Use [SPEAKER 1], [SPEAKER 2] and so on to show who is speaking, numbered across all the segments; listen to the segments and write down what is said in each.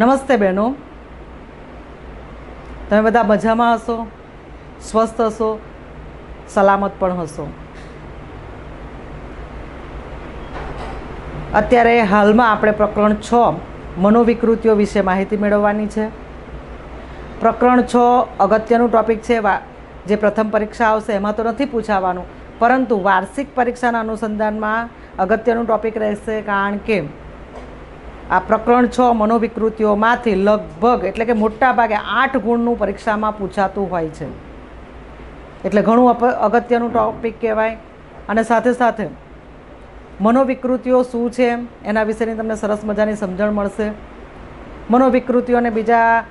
[SPEAKER 1] નમસ્તે બહેનો, તમે બધા મજામાં હશો, સ્વસ્થ હશો, સલામત પણ હશો. અત્યારે હાલમાં આપણે પ્રકરણ 6 મનોવિકૃતિઓ વિશે માહિતી મેળવવાની છે. પ્રકરણ 6 અગત્યનું ટૉપિક છે. જે પ્રથમ પરીક્ષા આવશે એમાં તો નથી પૂછાવાનું, પરંતુ વાર્ષિક પરીક્ષાના અનુસંધાનમાં અગત્યનું ટૉપિક રહેશે. કારણ કે આ પ્રકરણ 6 મનોવિકૃતિઓમાંથી લગભગ એટલે કે મોટા ભાગે 8 ગુણનું પરીક્ષામાં પૂછાતું હોય છે. એટલે ઘણું અગત્યનું ટૉપિક કહેવાય. અને સાથે સાથે મનોવિકૃતિઓ શું છે એના વિશેની તમને સરસ મજાની સમજણ મળશે. મનોવિકૃતિઓને બીજા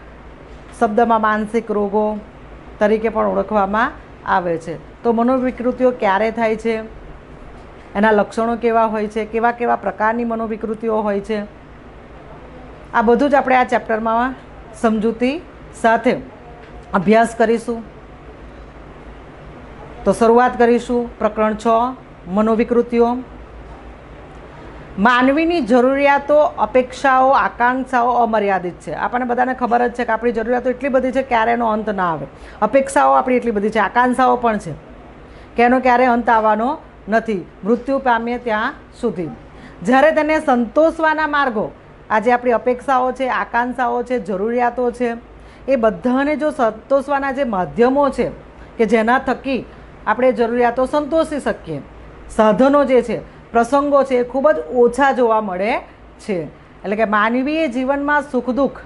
[SPEAKER 1] શબ્દમાં માનસિક રોગો તરીકે પણ ઓળખવામાં આવે છે. તો મનોવિકૃતિઓ ક્યારે થાય છે, એના લક્ષણો કેવા હોય છે, કેવા કેવા પ્રકારની મનોવિકૃતિઓ હોય છે, આ બધું જ આપણે આ ચેપ્ટરમાં સમજૂતી સાથે અભ્યાસ કરીશું. તો શરૂઆત કરીશું. પ્રકરણ 6 મનોવિકૃતિઓ. માનવીની જરૂરિયાતો, અપેક્ષાઓ, આકાંક્ષાઓ અમર્યાદિત છે. આપણને બધાને ખબર જ છે કે આપણી જરૂરિયાતો એટલી બધી છે ક્યારે એનો અંત ના આવે. અપેક્ષાઓ આપણી એટલી બધી છે, આકાંક્ષાઓ પણ છે કે એનો ક્યારે અંત આવવાનો નથી, મૃત્યુ પામીએ ત્યાં સુધી. જ્યારે તેને સંતોષવાના માર્ગો, આજે આપણી અપેક્ષાઓ છે, આકાંક્ષાઓ છે, જરૂરિયાતો છે, એ બધાને જો સંતોષવાના જે માધ્યમો છે કે જેના થકી આપણે જરૂરિયાતો સંતોષી શકીએ, સાધનો જે છે, પ્રસંગો છે, એ ખૂબ જ ઓછા જોવા મળે છે. એટલે કે માનવીય જીવનમાં સુખ દુઃખ,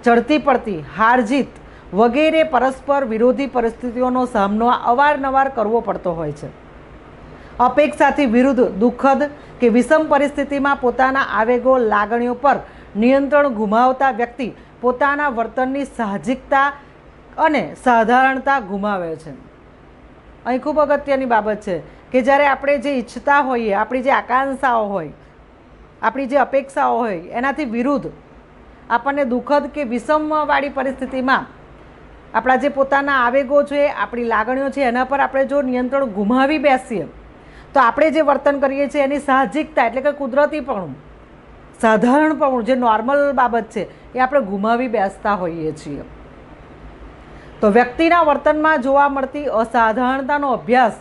[SPEAKER 1] ચડતી પડતી, હાર જીત વગેરે પરસ્પર વિરોધી પરિસ્થિતિઓનો સામનો અવારનવાર કરવો પડતો હોય છે. અપેક્ષાથી વિરુદ્ધ દુઃખદ કે વિષમ પરિસ્થિતિમાં પોતાના આવેગો, લાગણીઓ પર નિયંત્રણ ગુમાવતા વ્યક્તિ પોતાના વર્તનની સાહજિકતા અને સાધારણતા ગુમાવે છે. અહીં ખૂબ અગત્યની બાબત છે કે જ્યારે આપણે જે ઈચ્છતા હોઈએ, આપણી જે આકાંક્ષાઓ હોય, આપણી જે અપેક્ષાઓ હોય, એનાથી વિરુદ્ધ આપણને દુઃખદ કે વિષમવાળી પરિસ્થિતિમાં આપણા જે પોતાના આવેગો છે, આપણી લાગણીઓ છે, એના પર આપણે જો નિયંત્રણ ગુમાવી બેસીએ તો આપણે જે વર્તન કરીએ છીએ એની સાહજિકતા એટલે કે કુદરતીપણું, સાધારણપણું, જે નોર્મલ બાબત છે એ આપણે ગુમાવી બેસતા હોઈએ છીએ. તો વ્યક્તિના વર્તનમાં જોવા મળતી અસાધારણતાનો અભ્યાસ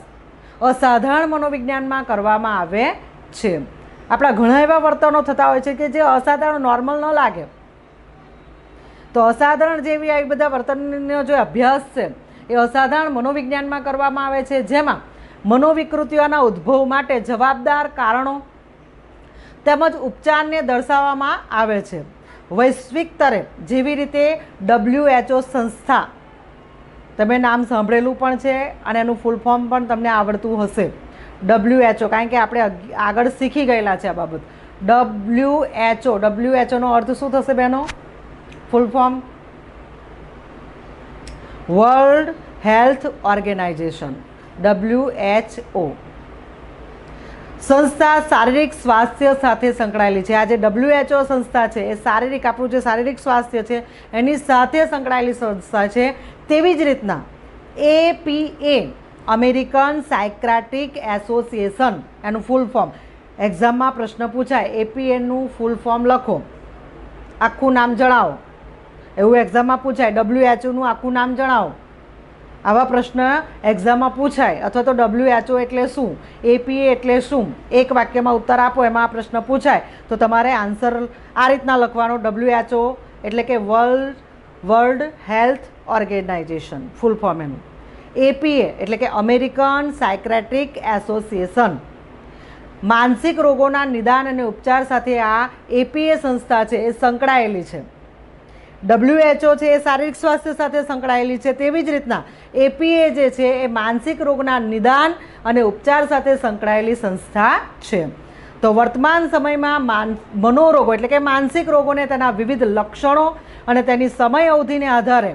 [SPEAKER 1] અસાધારણ મનોવિજ્ઞાનમાં કરવામાં આવે છે. આપણા ઘણા એવા વર્તનો થતા હોય છે કે જે અસાધારણ, નોર્મલ ન લાગે. તો અસાધારણ જેવી આવી બધા વર્તનનો જે અભ્યાસ છે એ અસાધારણ મનોવિજ્ઞાનમાં કરવામાં આવે છે, જેમાં મનોવિકૃતિઓના ઉદ્ભવ માટે જવાબદાર કારણો તેમજ ઉપચારને દર્શાવવામાં આવે છે. વૈશ્વિક સ્તરે જેવી રીતે WHO સંસ્થા, તમે નામ સાંભળેલું પણ છે અને એનું ફૂલ ફોર્મ પણ તમને આવડતું હશે. WHO, કારણ કે આપણે આગળ શીખી ગયેલા છે આ બાબત. WHO નો અર્થ શું થશે બહેનો? Full form world health organisation, WHO સંસ્થા શારીરિક સ્વાસ્થ્ય સાથે સંકળાયેલી છે. આ જે WHO સંસ્થા છે એ શારીરિક, આપણું જે શારીરિક સ્વાસ્થ્ય છે એની સાથે સંકળાયેલી સંસ્થા છે. તેવી જ રીતના APA, અમેરિકન સાયક્રાટિક એસોસિએશન, એનું ફૂલ ફોર્મ એક્ઝામમાં પ્રશ્ન પૂછાય, APAનું ફૂલ ફોર્મ લખો, આખું નામ જણાવો, એવું એક્ઝામમાં પૂછાય. WHO આખું નામ જણાવો, આવા પ્રશ્ન એક્ઝામમાં પૂછાય. અથવા તો WHO એટલે શું, APA એટલે શું, એક વાક્યમાં ઉત્તર આપો, એમાં આ પ્રશ્ન પૂછાય તો તમારે આન્સર આ રીતના લખવાનો. WHO એટલે કે world health organisation, full form એનું. APA એટલે કે અમેરિકન સાયક્રેટિક એસોસિએશન. માનસિક રોગોના નિદાન અને ઉપચાર સાથે આ APA સંસ્થા છે એ સંકળાયેલી છે. WHO છે એ શારીરિક સ્વાસ્થ્ય સાથે સંકળાયેલી છે. તેવી જ રીતના APA જે છે એ માનસિક રોગના નિદાન અને ઉપચાર સાથે સંકળાયેલી સંસ્થા છે. તો વર્તમાન સમયમાં મનોરોગો એટલે કે માનસિક રોગોને તેના વિવિધ લક્ષણો અને તેની સમય અવધિને આધારે,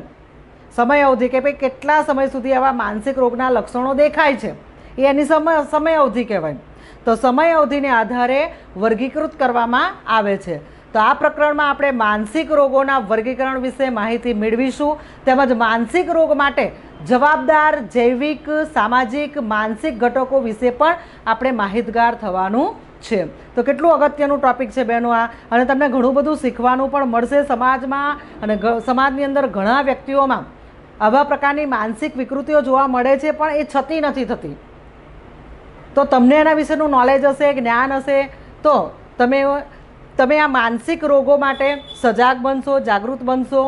[SPEAKER 1] સમય અવધિ કે ભાઈ કેટલા સમય સુધી આવા માનસિક રોગના લક્ષણો દેખાય છે એ એની સમય અવધિ કહેવાય. તો સમય અવધિને આધારે વર્ગીકૃત કરવામાં આવે છે. તો આ પ્રકરણમાં આપણે માનસિક રોગોના વર્ગીકરણ વિશે માહિતી મેળવીશું, તેમજ માનસિક રોગ માટે જવાબદાર જૈવિક, સામાજિક, માનસિક ઘટકો વિશે પણ આપણે માહિતગાર થવાનું છે। તો કેટલું અગત્યનું ટોપિક છે બહેનો આ, અને તમને ઘણું બધું શીખવાનું પણ મળશે સમાજમાં, અને સમાજની અંદર ઘણા વ્યક્તિઓમાં આવા પ્રકારની માનસિક વિકૃતિઓ જોવા મળે છે પણ એ છતી નથી થતી। તો તમને એના વિશેનું નોલેજ હશે, જ્ઞાન હશે, તો તમે આ માનસિક રોગો માટે સજાગ બનશો, જાગૃત બનશો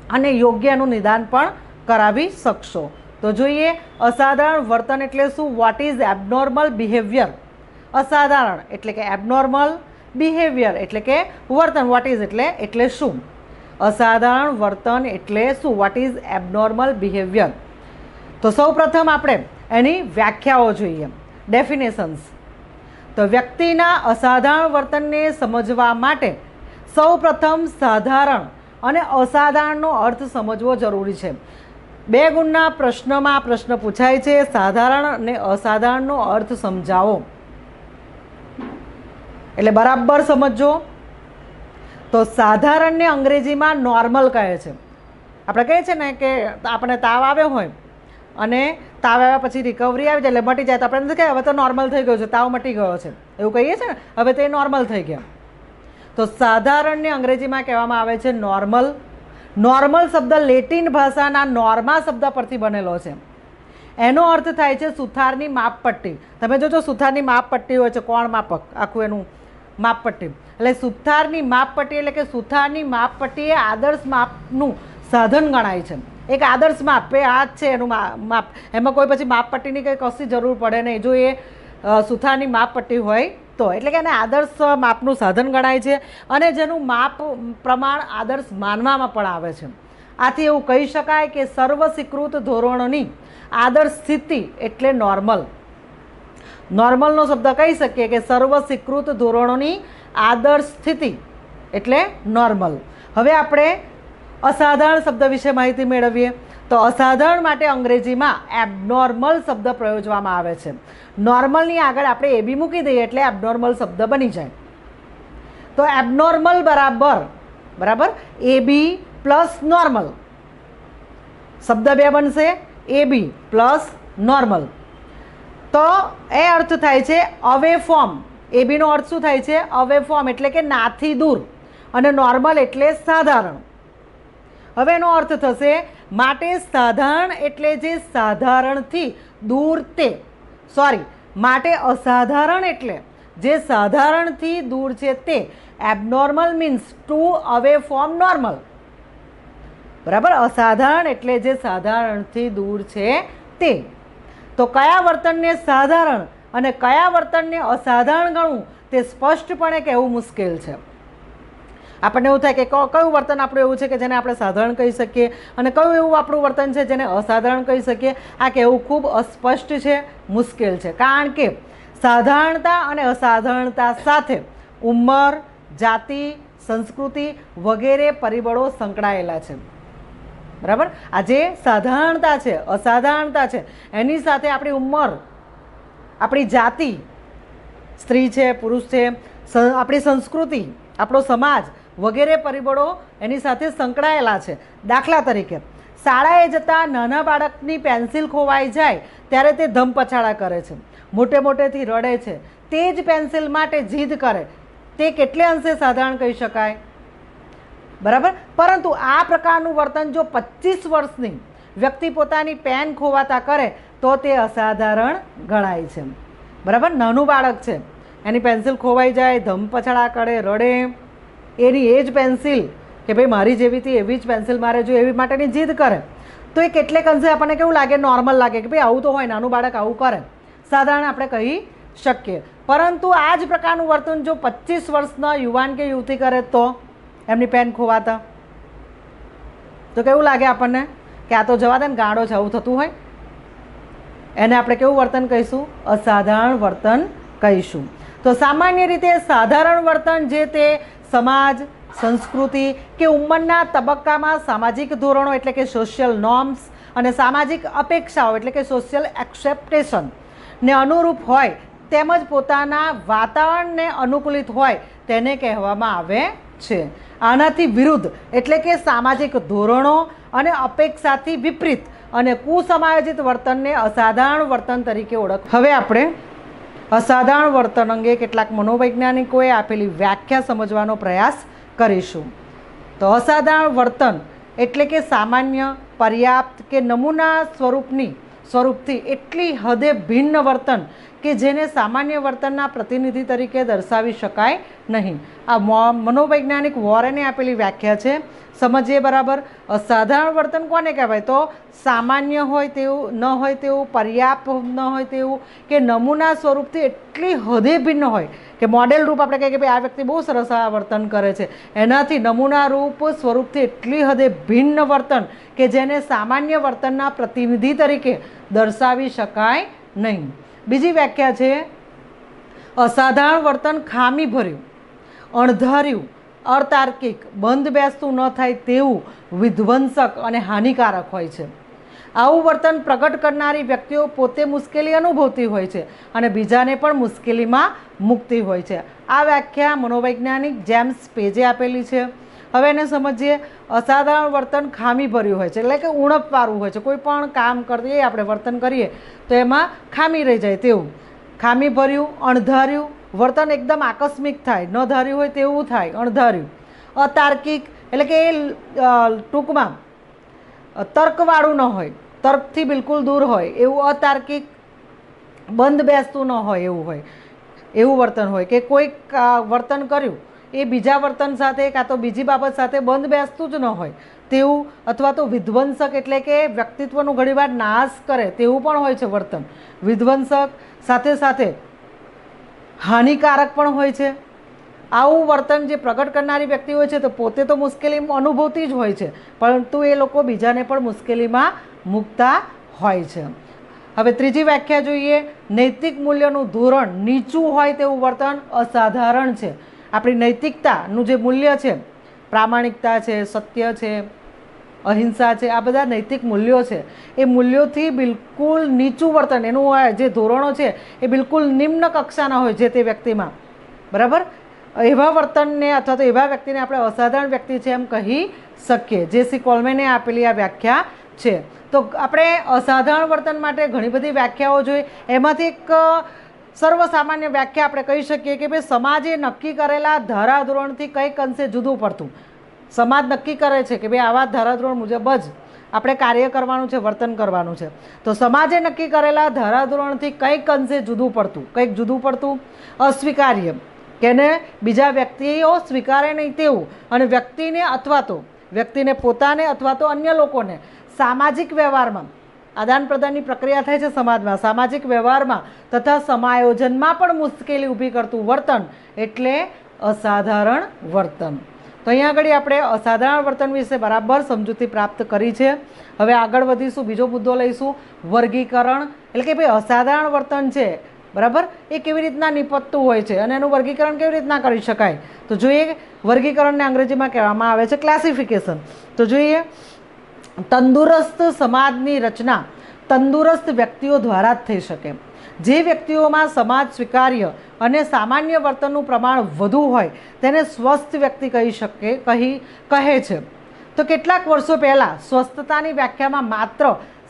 [SPEAKER 1] અને યોગ્ય એનું નિદાન પણ કરાવી શકશો। તો જોઈએ અસાધારણ વર્તન એટલે શું? What is abnormal behaviour? અસાધારણ એટલે કે એબનોર્મલ, બિહેવિયર એટલે કે વર્તન, વોટ ઇઝ એટલે શું? અસાધારણ વર્તન એટલે શું? What is abnormal behaviour? તો સૌ પ્રથમ આપણે એની વ્યાખ્યાઓ જોઈએ, ડેફિનેશન્સ। તો વ્યક્તિના અસાધારણ વર્તનને સમજવા માટે સૌ પ્રથમ સાધારણ અને અસાધારણનો અર્થ સમજવો જરૂરી છે। 2 ગુણના પ્રશ્નમાં આ પ્રશ્ન પૂછાય છે, સાધારણ અને અસાધારણનો અર્થ સમજાવો, એટલે બરાબર સમજો। તો સાધારણને અંગ્રેજીમાં નોર્મલ કહે છે। આપણે કહીએ છીએ ને કે આપણે તાવ આવ્યો હોય અને તાવ આવ્યા પછી રિકવરી આવી જાય એટલે મટી જાય, તો આપણે નથી કહે હવે તો નોર્મલ થઈ ગયો છે, તાવ મટી ગયો છે, એવું કહીએ છીએ ને, હવે તો એ નોર્મલ થઈ ગયા। તો સાધારણને અંગ્રેજીમાં કહેવામાં આવે છે નોર્મલ। નોર્મલ શબ્દ લેટિન ભાષાના નોર્મા શબ્દ પરથી બનેલો છે। એનો અર્થ થાય છે સુથારની માપપટ્ટી। તમે જોજો સુથારની માપપટ્ટી હોય છે, કોણ માપક, આખું એનું માપપટ્ટી, એટલે સુથારની માપપટ્ટી એટલે કે સુથારની માપપટ્ટી એ આદર્શ માપનું સાધન ગણાય છે। એક આદર્શ માપ, એ આ જ છે એનું માપ, એમાં કોઈ પછી માપપટ્ટીની કંઈ કશી જરૂર પડે નહીં, જો એ સુથારની માપપટ્ટી હોય તો, એટલે કે એને આદર્શ માપનું સાધન ગણાય છે અને જેનું માપ પ્રમાણ આદર્શ માનવામાં પણ આવે છે। આથી એવું કહી શકાય કે સર્વ સ્વીકૃત ધોરણોની આદર્શ સ્થિતિ એટલે નોર્મલ। નોર્મલનો શબ્દ કહી શકીએ કે સર્વ સ્વીકૃત ધોરણોની આદર્શ સ્થિતિ એટલે નોર્મલ। હવે આપણે અસાધારણ શબ્દ વિશે માહિતી મેળવીએ। તો અસાધારણ માટે અંગ્રેજીમાં એબનોર્મલ શબ્દ પ્રયોજવામાં આવે છે। નોર્મલની આગળ આપણે એબી મૂકી દઈએ એટલે એબનોર્મલ શબ્દ બની જાય। તો એબનોર્મલ બરાબર એબી પ્લસ નોર્મલ, શબ્દ 2 બનશે, એબી પ્લસ નોર્મલ। તો એ અર્થ થાય છે અવે ફ્રોમ। એબીનો અર્થ શું થાય છે? અવે ફ્રોમ એટલે કે નાથી દૂર, અને નોર્મલ એટલે સાધારણ। હવે એનો અર્થ થશે માટે સાધારણ એટલે જે સાધારણથી દૂર તે, સોરી, માટે અસાધારણ એટલે જે સાધારણથી દૂર છે તે। Abnormal means to away from normal, બરાબર? અસાધારણ એટલે જે સાધારણથી દૂર છે તે। તો કયા વર્તનને સાધારણ અને કયા વર્તનને અસાધારણ ગણવું તે સ્પષ્ટપણે કહેવું મુશ્કેલ છે। આપણને એવું થાય કે કયું વર્તન આપણું એવું છે કે જેને આપણે સાધારણ કહી શકીએ અને કયું એવું આપણું વર્તન છે જેને અસાધારણ કહી શકીએ, આ કહેવું ખૂબ અસ્પષ્ટ છે, મુશ્કેલ છે। કારણ કે સાધારણતા અને અસાધારણતા સાથે ઉંમર, જાતિ, સંસ્કૃતિ વગેરે પરિબળો સંકળાયેલા છે, બરાબર? આ જે સાધારણતા છે, અસાધારણતા છે, એની સાથે આપણી ઉંમર, આપણી જાતિ, સ્ત્રી છે, પુરુષ છે, આપણી સંસ્કૃતિ, આપણો સમાજ વગેરે પરિબળો એની સાથે સંકળાયેલા છે। દાખલા તરીકે શાળાએ જતા નાના બાળકની પેન્સિલ ખોવાઈ જાય ત્યારે તે ધમપછાડા કરે છે, મોટેથી રડે છે, તે જ પેન્સિલ માટે જીદ કરે, તે કેટલે અંશે સાધારણ કહી શકાય? બરાબર? પરંતુ આ પ્રકારનું વર્તન જો 25 વર્ષની વ્યક્તિ પોતાની પેન ખોવાતા કરે તો તે અસાધારણ ગણાય છે, બરાબર? નાનું બાળક છે, એની પેન્સિલ ખોવાઈ જાય, ધમપછાડા કરે, રડે, એની એ જ પેન્સિલ કે ભાઈ મારી જેવી હતી એવી જ પેન્સિલ મારે જો એવી માટેની જીદ કરે તો એ કેટલેક અંશે આપણને કેવું લાગે? નોર્મલ લાગે કે ભાઈ આવું તો હોય, નાનું બાળક આવું કરે, સાધારણ આપણે કહી શકીએ। પરંતુ આ જ પ્રકારનું વર્તન જો 25 વર્ષના યુવાન કે યુવતી કરે તો એમની પેન ખોવાતા તો કેવું લાગે આપણને કે આ તો જવા દે ને, ગાંડો છે, આવું થતું હોય, એને આપણે કેવું વર્તન કહીશું? અસાધારણ વર્તન કહીશું। તો સામાન્ય રીતે સાધારણ વર્તન જે તે સમાજ, સંસ્કૃતિ કે ઉંમરના તબક્કામાં સામાજિક ધોરણો એટલે કે સોશિયલ નોર્મ્સ અને સામાજિક અપેક્ષાઓ એટલે કે સોશિયલ એક્સેપ્ટેશન ને અનુરૂપ હોય તેમજ પોતાના વાતાવરણને અનુકૂલિત હોય તેને કહેવામાં આવે છે। આનાથી વિરુદ્ધ એટલે કે સામાજિક ધોરણો અને અપેક્ષાથી વિપરીત અને કુસમાયોજિત વર્તનને અસાધારણ વર્તન તરીકે ઓળખ। હવે આપણે અસાધારણ વર્તન અંગે કેટલાક મનોવૈજ્ઞાનિકોએ આપેલી વ્યાખ્યા સમજવાનો પ્રયાસ કરીશું. તો અસાધારણ વર્તન એટલે કે સામાન્ય, પર્યાપ્ત કે નમૂના સ્વરૂપથી એટલી હદે ભિન્ન વર્તન કે જેને સામાન્ય વર્તનના પ્રતિનિધિ તરીકે દર્શાવી શકાય નહીં. આ મનોવૈજ્ઞાનિક વોરેને આપેલી વ્યાખ્યા છે. સમજીએ બરાબર. અસાધારણ વર્તન કોને કહેવાય? તો સામાન્ય હોય તેવું, ન હોય તેવું, પર્યાપ્ત ન હોય તેવું કે નમૂના સ્વરૂપથી એટલી હદે ભિન્ન હોય કે મોડેલ રૂપ આપણે કહીએ કે ભાઈ આ વ્યક્તિ બહુ સરસ આ વર્તન કરે છે, એનાથી નમૂના રૂપ સ્વરૂપથી એટલી હદે ભિન્ન વર્તન કે જેને સામાન્ય વર્તનના પ્રતિનિધિ તરીકે દર્શાવી શકાય નહીં. બીજી વ્યાખ્યા છે અસાધારણ વર્તન ખામીભર્યું, અણધાર્યું, અતાર્કિક, બંધ બેસતું ન થાય તેવું, વિધ્વંસક અને હાનિકારક હોય છે. આવું વર્તન પ્રગટ કરનારી વ્યક્તિઓ પોતે મુશ્કેલી અનુભવતી હોય છે અને બીજાને પણ મુશ્કેલીમાં મૂકતી હોય છે. આ વ્યાખ્યા મનોવૈજ્ઞાનિક જેમ્સ પેજે આપેલી છે. હવે એને સમજીએ. અસાધારણ વર્તન ખામીભર્યું હોય છે, એટલે કે ઉણપવાળું હોય છે. કોઈ પણ કામ કરીએ આપણે, વર્તન કરીએ તો એમાં ખામી રહી જાય તેવું. ખામીભર્યું, અણધાર્યું વર્તન એકદમ આકસ્મિક થાય, ન ધાર્યું હોય તેવું થાય, અણધાર્યું. અતાર્કિક એટલે કે એ ટૂંકમાં તર્કવાળું ન હોય, તર્કથી બિલકુલ દૂર હોય એવું અતાર્કિક, બંધ બેસતું ન હોય એવું હોય, એવું વર્તન હોય કે કોઈક વર્તન કર્યું એ બીજા વર્તન સાથે કાં તો બીજી બાબત સાથે બંધ બેસતું જ ન હોય તેવું. અથવા તો વિધ્વંસક એટલે કે વ્યક્તિત્વનું ઘણીવાર નાશ કરે તેવું પણ હોય છે વર્તન. વિધ્વંસક સાથે સાથે હાનિકારક પણ હોય છે. આવું વર્તન જે પ્રગટ કરનારી વ્યક્તિ હોય છે તો પોતે તો મુશ્કેલી અનુભવતી જ હોય છે, પરંતુ એ લોકો બીજાને પણ મુશ્કેલીમાં મૂકતા હોય છે. હવે ત્રીજી વ્યાખ્યા જોઈએ. નૈતિક મૂલ્યનું ધોરણ નીચું હોય તેવું વર્તન અસાધારણ છે. આપણી નૈતિકતાનું જે મૂલ્ય છે, પ્રામાણિકતા છે, સત્ય છે, અહિંસા છે, આ બધા નૈતિક મૂલ્યો છે. એ મૂલ્યોથી બિલકુલ નીચું વર્તન, એનું જે ધોરણો છે એ બિલકુલ નિમ્ન કક્ષાના હોય જે તે વ્યક્તિમાં, બરાબર. એવા વર્તનને અથવા તો એવા વ્યક્તિને આપણે અસાધારણ વ્યક્તિ છે એમ કહી શકીએ. જે.સી. કોલમેને આપેલી આ વ્યાખ્યા છે. તો આપણે અસાધારણ વર્તન માટે ઘણી બધી વ્યાખ્યાઓ જોઈ. એમાંથી એક સર્વસામાન્ય વ્યાખ્યા આપણે કહી શકીએ કે ભાઈ સમાજે નક્કી કરેલા ધારાધોરણથી કંઈક અંશે જુદું પડતું. સમાજ નક્કી કરે છે કે ભાઈ આવા ધારાધોરણ મુજબ જ આપણે કાર્ય કરવાનું છે, વર્તન કરવાનું છે. તો સમાજે નક્કી કરેલા ધારાધોરણથી કંઈક અંશે જુદું પડતું, કંઈક જુદું પડતું, અસ્વીકાર્ય કે એને બીજા વ્યક્તિઓ સ્વીકારે નહીં તેવું, અને વ્યક્તિને પોતાને અથવા તો અન્ય લોકોને સામાજિક વ્યવહારમાં આદાન પ્રદાનની પ્રક્રિયા થાય છે સમાજમાં, સામાજિક વ્યવહારમાં તથા સમાયોજનમાં પણ મુશ્કેલી ઊભી કરતું વર્તન એટલે અસાધારણ વર્તન. તો અહીંયા આગળ આપણે અસાધારણ વર્તન વિશે બરાબર સમજૂતી પ્રાપ્ત કરી છે. હવે આગળ વધીશું, બીજો મુદ્દો લઈશું, વર્ગીકરણ. એટલે કે ભાઈ અસાધારણ વર્તન છે, બરાબર, એ કેવી રીતના નિપજતું હોય છે અને એનું વર્ગીકરણ કેવી રીતના કરી શકાય. તો જોઈએ, વર્ગીકરણને અંગ્રેજીમાં કહેવામાં આવે છે ક્લાસિફિકેશન. તો જોઈએ, તંદુરસ્ત સમાજની રચના તંદુરસ્ત વ્યક્તિઓ દ્વારા જ થઈ શકે. જે વ્યક્તિઓમાં સમાજ સ્વીકાર્ય અને સામાન્ય વર્તનનું પ્રમાણ વધુ હોય તેને સ્વસ્થ વ્યક્તિ કહે છે. તો કેટલાક વર્ષો પહેલાં સ્વસ્થતાની વ્યાખ્યામાં માત્ર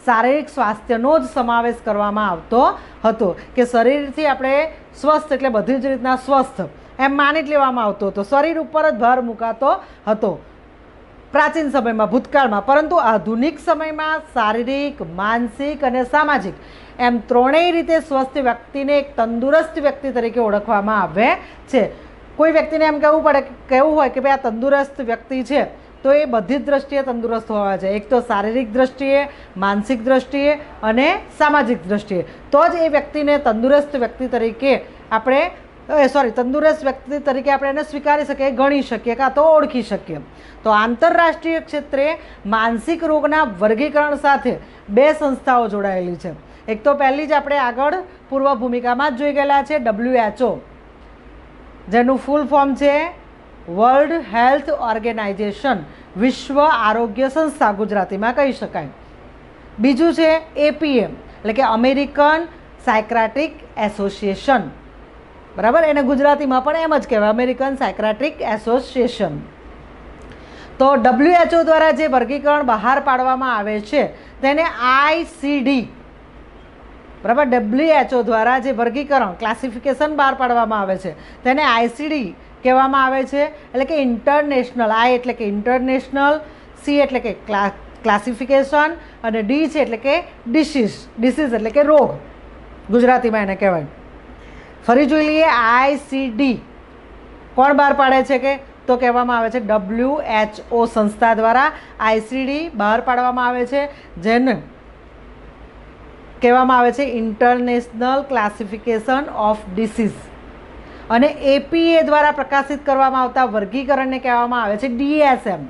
[SPEAKER 1] શારીરિક સ્વાસ્થ્યનો જ સમાવેશ કરવામાં આવતો હતો, કે શરીરથી આપણે સ્વસ્થ એટલે બધી જ રીતના સ્વસ્થ એમ માની જ લેવામાં આવતો હતો. શરીર ઉપર જ ભાર મુકાતો હતો પ્રાચીન સમયમાં, ભૂતકાળમાં. પરંતુ આધુનિક સમયમાં શારીરિક, માનસિક અને સામાજિક એમ ત્રણેય રીતે સ્વસ્થ વ્યક્તિને એક તંદુરસ્ત વ્યક્તિ તરીકે ઓળખવામાં આવે છે. કોઈ વ્યક્તિને એમ કહેવું હોય કે ભાઈ આ તંદુરસ્ત વ્યક્તિ છે તો એ બધી જ દ્રષ્ટિએ તંદુરસ્ત હોવા જોઈએ. એક તો શારીરિક દ્રષ્ટિએ, માનસિક દ્રષ્ટિએ અને સામાજિક દ્રષ્ટિએ. તો જ એ વ્યક્તિને તંદુરસ્ત વ્યક્તિ તરીકે આપણે એને સ્વીકારી શકીએ, ગણી શકીએ કાં તો ઓળખી શકીએ. તો આંતરરાષ્ટ્રીય ક્ષેત્રે માનસિક રોગના વર્ગીકરણ સાથે બે સંસ્થાઓ જોડાયેલી છે. એક તો પહેલી જ આપણે આગળ પૂર્વ ભૂમિકામાં જ જોઈ ગયેલા છે, WHO, જેનું ફૂલ ફોર્મ છે વર્લ્ડ હેલ્થ ઓર્ગેનાઇઝેશન, વિશ્વ આરોગ્ય સંસ્થા ગુજરાતીમાં કહી શકાય. બીજું છે APM એટલે કે અમેરિકન સાયક્રાટિક એસોસિએશન, બરાબર, એને ગુજરાતીમાં પણ એમ જ કહેવાય, અમેરિકન સાયક્રાટિક એસોસિએશન. તો WHO દ્વારા જે વર્ગીકરણ બહાર પાડવામાં આવે છે તેને ICD બરાબર. WHO દ્વારા જે વર્ગીકરણ ક્લાસિફિકેશન બહાર પાડવામાં આવે છે તેને ICD કહેવામાં આવે છે, એટલે કે ઇન્ટરનેશનલ. I એટલે કે ઇન્ટરનેશનલ, C એટલે કે ક્લાસિફિકેશન અને D છે એટલે કે ડિસીઝ એટલે કે રોગ, ગુજરાતીમાં એને કહેવાય. ફરી જોઈ લઈએ. ICD કોણ બહાર પાડે છે કે તો કહેવામાં આવે છે WHO સંસ્થા દ્વારા ICD બહાર પાડવામાં આવે છે, જેને કહેવામાં આવે છે ઇન્ટરનેશનલ ક્લાસિફિકેશન ઓફ ડિસીઝ. અને APA દ્વારા પ્રકાશિત કરવામાં આવતા વર્ગીકરણને કહેવામાં આવે છે DSM,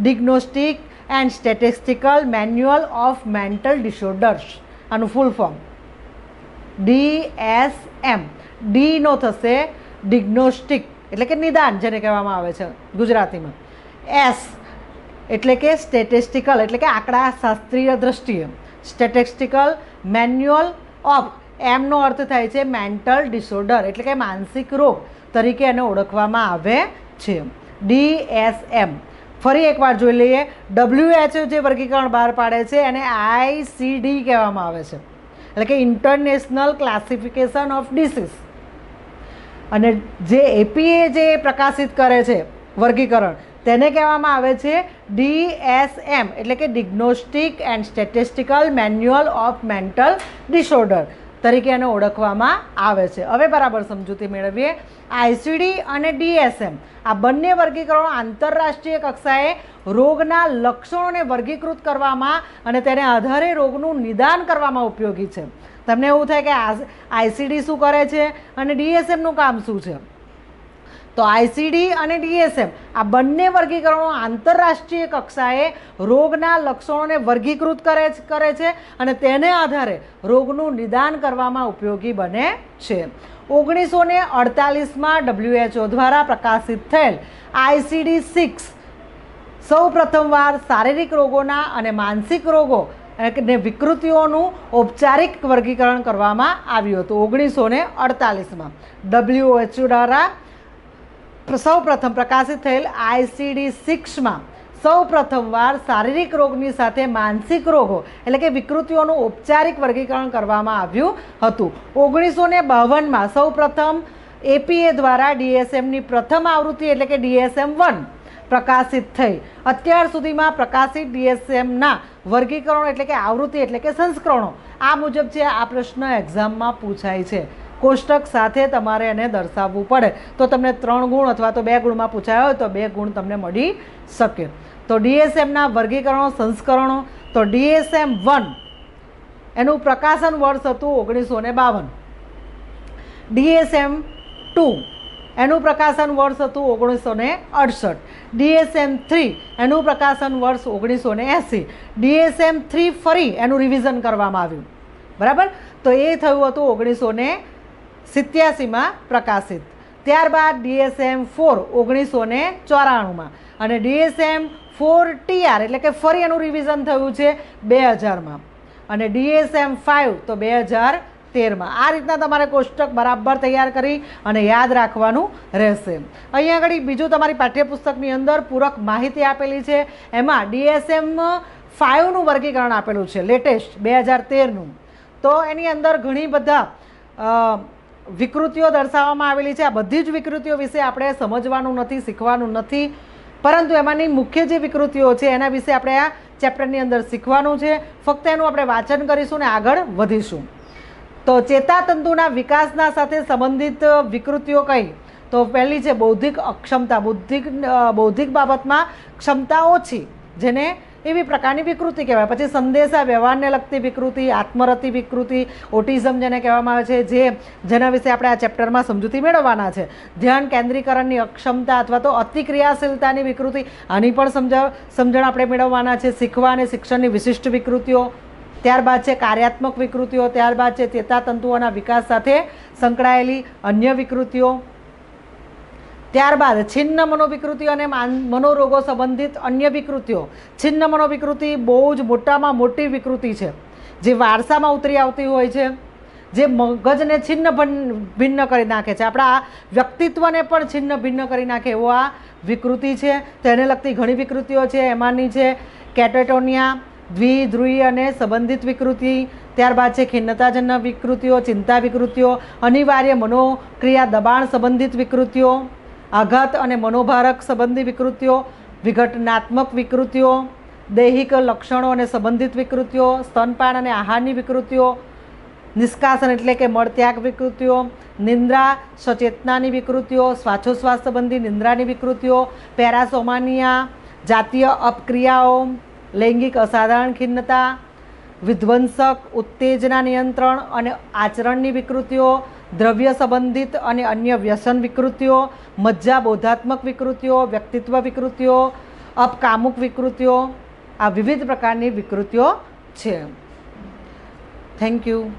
[SPEAKER 1] diagnostic and statistical manual of mental disorders. આનું ફૂલ ફોર્મ DSM. D નો થશે ડિગ્નોસ્ટિક એટલે કે નિદાન, જેને કહેવામાં આવે છે ગુજરાતીમાં. S એટલે કે સ્ટેટિસ્ટિકલ એટલે કે આંકડા શાસ્ત્રીય દ્રષ્ટિએ. સ્ટેટિસ્ટિકલ મેન્યુઅલ ઓફ, એમનો અર્થ થાય છે મેન્ટલ ડિસઓર્ડર એટલે કે માનસિક રોગ તરીકે એને ઓળખવામાં આવે છે. DSM. ફરી એકવાર જોઈ લઈએ. WHO જે વર્ગીકરણ બહાર પાડે છે એને ICD કહેવામાં આવે છે, એટલે કે ઇન્ટરનેશનલ ક્લાસિફિકેશન ઓફ ડિસીઝ. અને જે APA જે પ્રકાશિત કરે છે વર્ગીકરણ તેને કહેવામાં આવે છે DSM, એટલે કે diagnostic and statistical manual of mental disorder તરીકે એને ઓળખવામાં આવે છે. હવે બરાબર સમજૂતી મેળવીએ. ICD અને DSM આ બંને વર્ગીકરણો આંતરરાષ્ટ્રીય કક્ષાએ રોગના લક્ષણોને વર્ગીકૃત કરવામાં અને તેને આધારે રોગનું નિદાન કરવામાં ઉપયોગી છે. તમને એવું થાય કે ICD શું કરે છે અને DSMનું કામ શું છે? તો ICD અને DSM આ બંને વર્ગીકરણો આંતરરાષ્ટ્રીય કક્ષાએ રોગના લક્ષણોને વર્ગીકૃત કરે છે અને તેને આધારે રોગનું નિદાન કરવામાં ઉપયોગી બને છે. 1948માં WHO દ્વારા પ્રકાશિત થયેલ ICD-6 સૌ પ્રથમવાર શારીરિક રોગોના અને માનસિક રોગો અને વિકૃતિઓનું ઔપચારિક વર્ગીકરણ કરવામાં આવ્યું હતું. 1948માં WHO દ્વારા સૌ પ્રથમ પ્રકાશિત થયેલ ICD-6માં સૌ પ્રથમવાર શારીરિક રોગની સાથે માનસિક રોગો એટલે કે વિકૃતિઓનું ઔપચારિક વર્ગીકરણ કરવામાં આવ્યું હતું. 1952માં સૌ પ્રથમ APA દ્વારા DSMની પ્રથમ આવૃત્તિ એટલે કે DSM-1 પ્રકાશિત થઈ. અત્યાર સુધીમાં પ્રકાશિત DSMના વર્ગીકરણો એટલે કે આવૃત્તિ એટલે કે સંસ્કરણો આ મુજબ છે. આ પ્રશ્ન એક્ઝામમાં પૂછાય છે. કોષ્ટક સાથે તમારે એને દર્શાવવું પડે તો તમને 3 ગુણ અથવા તો 2 ગુણમાં પૂછાયો હોય તો 2 ગુણ તમને મળી શકે. તો DSMના વર્ગીકરણો સંસ્કરણો. તો DSM-1 એનું પ્રકાશન વર્ષ હતું 1952. DSM-2 એનું પ્રકાશન વર્ષ હતું 1968. DSM-3 એનું પ્રકાશન વર્ષ 1980. DSM-3 ફરી એનું રિવિઝન કરવામાં આવ્યું. બરાબર. તો એ થયું હતું 1987માં પ્રકાશિત. ત્યારબાદ DSM-4 1994માં અને DSM-4TR એટલે કે ફરી એનું રિવિઝન થયું છે 2000માં અને DSM-5 તો 2013માં. આ રીતના તમારે કોષ્ટક બરાબર તૈયાર કરી અને યાદ રાખવાનું રહેશે. અહીંયા આગળ બીજું તમારી પાઠ્યપુસ્તકની અંદર પૂરક માહિતી આપેલી છે. એમાં DSM-5નું વર્ગીકરણ આપેલું છે લેટેસ્ટ 2013નું. તો એની અંદર ઘણી બધા વિકૃતિઓ દર્શાવવામાં આવેલી છે. આ બધી જ વિકૃતિઓ વિશે આપણે સમજવાનું નથી, શીખવાનું નથી, પરંતુ એમાંની મુખ્ય જે વિકૃતિઓ છે એના વિશે આપણે આ ચેપ્ટરની અંદર શીખવાનું છે. ફક્ત એનું આપણે વાંચન કરીશું ને આગળ વધીશું. તો ચેતાતંતુના વિકાસના સાથે સંબંધિત વિકૃતિઓ કઈ? તો પહેલી છે બૌદ્ધિક અક્ષમતા. બૌદ્ધિક બાબતમાં ક્ષમતા ઓછી, જેને એવી પ્રકારની વિકૃતિ કહેવાય. પછી સંદેશા વ્યવહારને લગતી વિકૃતિ, આત્મરતિ વિકૃતિ, ઓટિઝમ જેને કહેવામાં આવે છે, જેના વિશે આપણે આ ચેપ્ટરમાં સમજૂતી મેળવવાના છે. ધ્યાન કેન્દ્રીકરણની અક્ષમતા અથવા તો અતિક્રિયાશીલતાની વિકૃતિ, આની પણ સમજણ આપણે મેળવવાના છે. શીખવા અને શિક્ષણની વિશિષ્ટ વિકૃતિઓ. ત્યારબાદ છે કાર્યાત્મક વિકૃતિઓ. ત્યારબાદ છે ચેતાતંતુઓના વિકાસ સાથે સંકળાયેલી અન્ય વિકૃતિઓ. ત્યારબાદ છિન્ન મનોવિકૃતિઓ અને મનોરોગો સંબંધિત અન્ય વિકૃતિઓ. છિન્ન મનોવિકૃતિ બહુ જ મોટામાં મોટી વિકૃતિ છે, જે વારસામાં ઉતરી આવતી હોય છે, જે મગજને છિન્ન ભિન્ન કરી નાખે છે, આપણા વ્યક્તિત્વને પણ છિન્ન ભિન્ન કરી નાખે એવો આ વિકૃતિ છે. તેને લગતી ઘણી વિકૃતિઓ છે. એમાંની છે કેટેટોનિયા, દ્વિધ્રુવી અને સંબંધિત વિકૃતિ, ત્યારબાદ છે ખિન્નતાજન્ય વિકૃતિઓ, ચિંતા વિકૃતિઓ, અનિવાર્ય મનોક્રિયા દબાણ સંબંધિત વિકૃતિઓ, આઘાત અને મનોભારક સંબંધી વિકૃતિઓ, વિઘટનાત્મક વિકૃતિઓ, દૈહિક લક્ષણો અને સંબંધિત વિકૃતિઓ, સ્તનપાન અને આહારની વિકૃતિઓ, નિષ્કાસન એટલે કે મળત્યાગ વિકૃતિઓ, નિંદ્રા સચેતનાની વિકૃતિઓ, શ્વાસોશ્વાસ સંબંધી નિંદ્રાની વિકૃતિઓ, પેરાસોમાનિયા, જાતીય અપક્રિયાઓ, લૈંગિક અસાધારણ ખિન્નતા, વિધ્વંસક ઉત્તેજના નિયંત્રણ અને આચરણની વિકૃતિઓ, દ્રવ્ય સંબંધિત અને અન્ય વ્યસન વિકૃતિઓ, મજ્જા બોધાત્મક વિકૃતિઓ, વ્યક્તિત્વ વિકૃતિઓ, અપકામુક વિકૃતિઓ, આ વિવિધ પ્રકારની વિકૃતિઓ છે. Thank you.